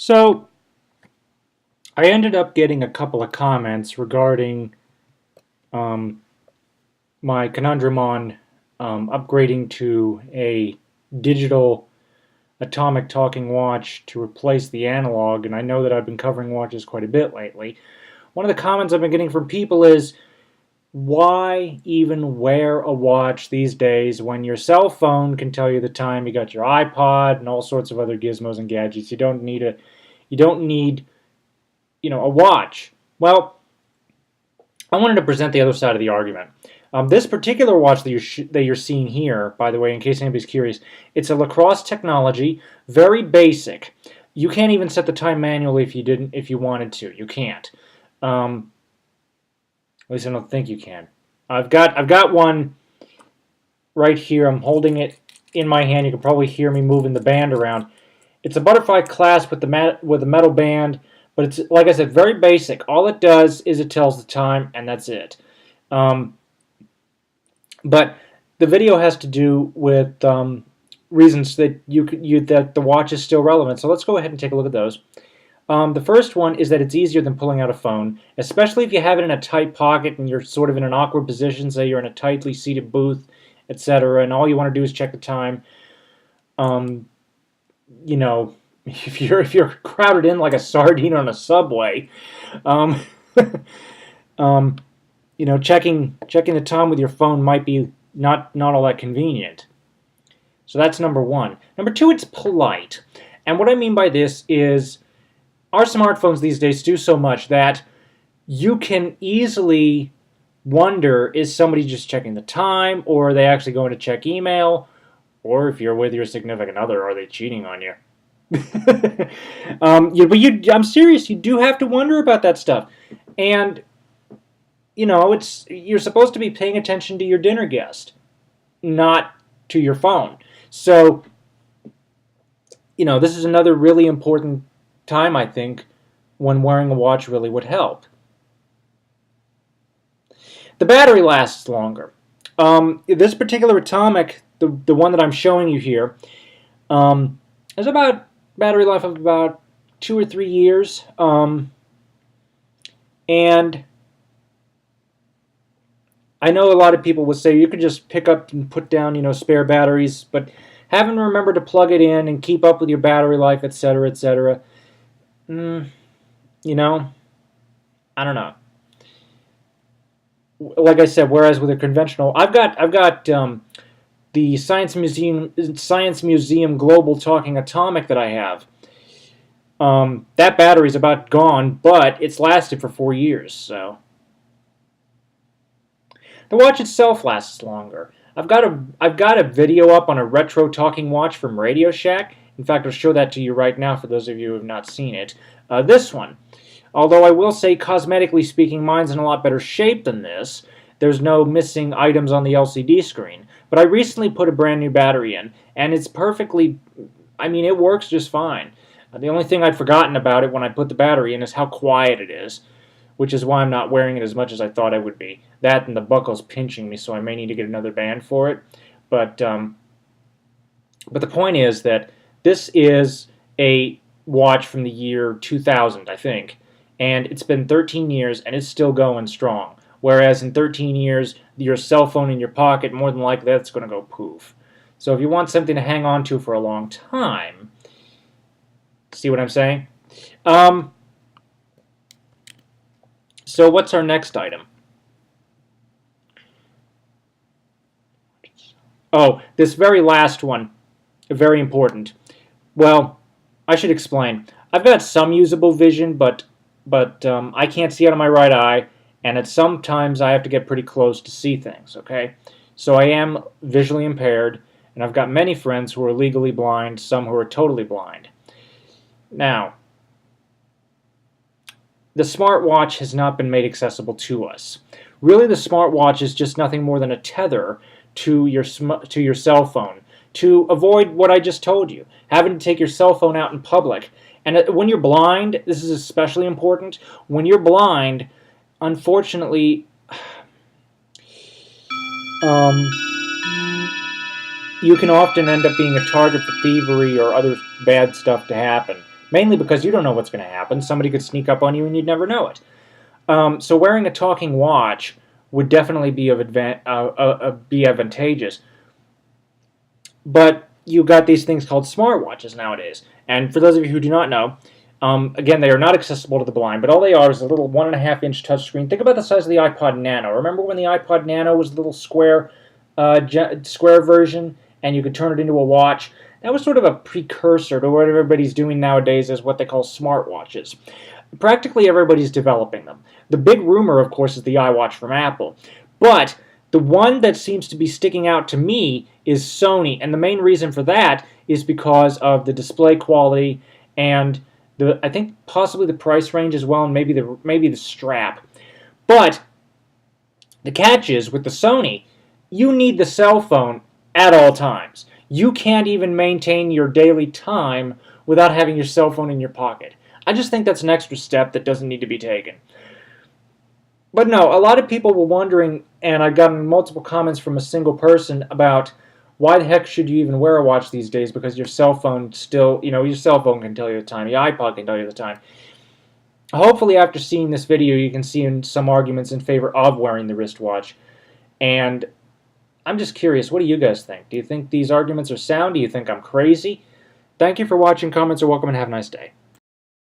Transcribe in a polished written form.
So I ended up getting a couple of comments regarding um, my conundrum on upgrading to a digital atomic talking watch to replace the analog, and I know that I've been covering watches quite a bit lately. One of the comments I've been getting from people is, why even wear a watch these days when your cell phone can tell you the time? You got your iPod and all sorts of other gizmos and gadgets. You don't need a watch. Well, I wanted to present the other side of the argument. This particular watch that you're seeing here, by the way, in case anybody's curious, it's a lacrosse technology, very basic. You can't even set the time manually if you wanted to. You can't. At least I don't think you can. I've got one right here. I'm holding it in my hand. You can probably hear me moving the band around. It's a butterfly clasp with a metal band, but it's, like I said, very basic. All it does is it tells the time, and that's it. But the video has to do with reasons that that the watch is still relevant. So let's go ahead and take a look at those. The first one is that it's easier than pulling out a phone, especially if you have it in a tight pocket and you're sort of in an awkward position, say you're in a tightly seated booth, etc., and all you want to do is check the time. You know, if you're crowded in like a sardine on a subway, um, checking the time with your phone might be not all that convenient. So that's number one. Number two, it's polite. And what I mean by this is our smartphones these days do so much that you can easily wonder, is somebody just checking the time, or are they actually going to check email, or if you're with your significant other, are they cheating on you? I'm serious. You do have to wonder about that stuff, and you're supposed to be paying attention to your dinner guest, not to your phone. So, this is another really important time, I think, when wearing a watch really would help. The battery lasts longer. This particular Atomic, the one that I'm showing you here, has about battery life of about 2 or 3 years, and I know a lot of people would say you could just pick up and put down, spare batteries, but having to remember to plug it in and keep up with your battery life, etc., etc. I don't know. Like I said, whereas with a conventional, I've got the Science Museum Global Talking Atomic that I have. That battery's about gone, but it's lasted for 4 years. So the watch itself lasts longer. I've got a video up on a retro talking watch from Radio Shack. In fact, I'll show that to you right now for those of you who have not seen it. This one. Although I will say, cosmetically speaking, mine's in a lot better shape than this. There's no missing items on the LCD screen. But I recently put a brand new battery in, and it's it works just fine. The only thing I'd forgotten about it when I put the battery in is how quiet it is, which is why I'm not wearing it as much as I thought I would be. That and the buckle's pinching me, so I may need to get another band for it. But the point is that this is a watch from the year 2000, I think, and it's been 13 years and it's still going strong. Whereas in 13 years, your cell phone in your pocket, more than likely that's going to go poof. So if you want something to hang on to for a long time, see what I'm saying? So what's our next item? Oh, this very last one, very important. Well, I should explain. I've got some usable vision, but I can't see out of my right eye, and at sometimes I have to get pretty close to see things, okay? So I am visually impaired, and I've got many friends who are legally blind, some who are totally blind. Now, the smartwatch has not been made accessible to us. Really, the smartwatch is just nothing more than a tether to your cell phone to avoid what I just told you, having to take your cell phone out in public. And when you're blind, this is especially important. When you're blind, unfortunately, you can often end up being a target for thievery or other bad stuff to happen mainly because you don't know what's going to happen. Somebody could sneak up on you and you'd never know it. So wearing a talking watch would definitely be be advantageous. But you got these things called smartwatches nowadays. And for those of you who do not know, again, they are not accessible to the blind, but all they are is a little 1.5-inch touchscreen. Think about the size of the iPod Nano. Remember when the iPod Nano was a little square version, and you could turn it into a watch? That was sort of a precursor to what everybody's doing nowadays as what they call smartwatches. Practically everybody's developing them. The big rumor, of course, is the iWatch from Apple. But the one that seems to be sticking out to me is Sony, and the main reason for that is because of the display quality and I think possibly the price range as well, and maybe the strap. But the catch is with the Sony, you need the cell phone at all times. You can't even maintain your daily time without having your cell phone in your pocket. I just think that's an extra step that doesn't need to be taken. But no, a lot of people were wondering, and I've gotten multiple comments from a single person about why the heck should you even wear a watch these days, because your cell phone still, your cell phone can tell you the time, your iPod can tell you the time. Hopefully after seeing this video you can see some arguments in favor of wearing the wristwatch. And I'm just curious, what do you guys think? Do you think these arguments are sound? Do you think I'm crazy? Thank you for watching. Comments are welcome and have a nice day.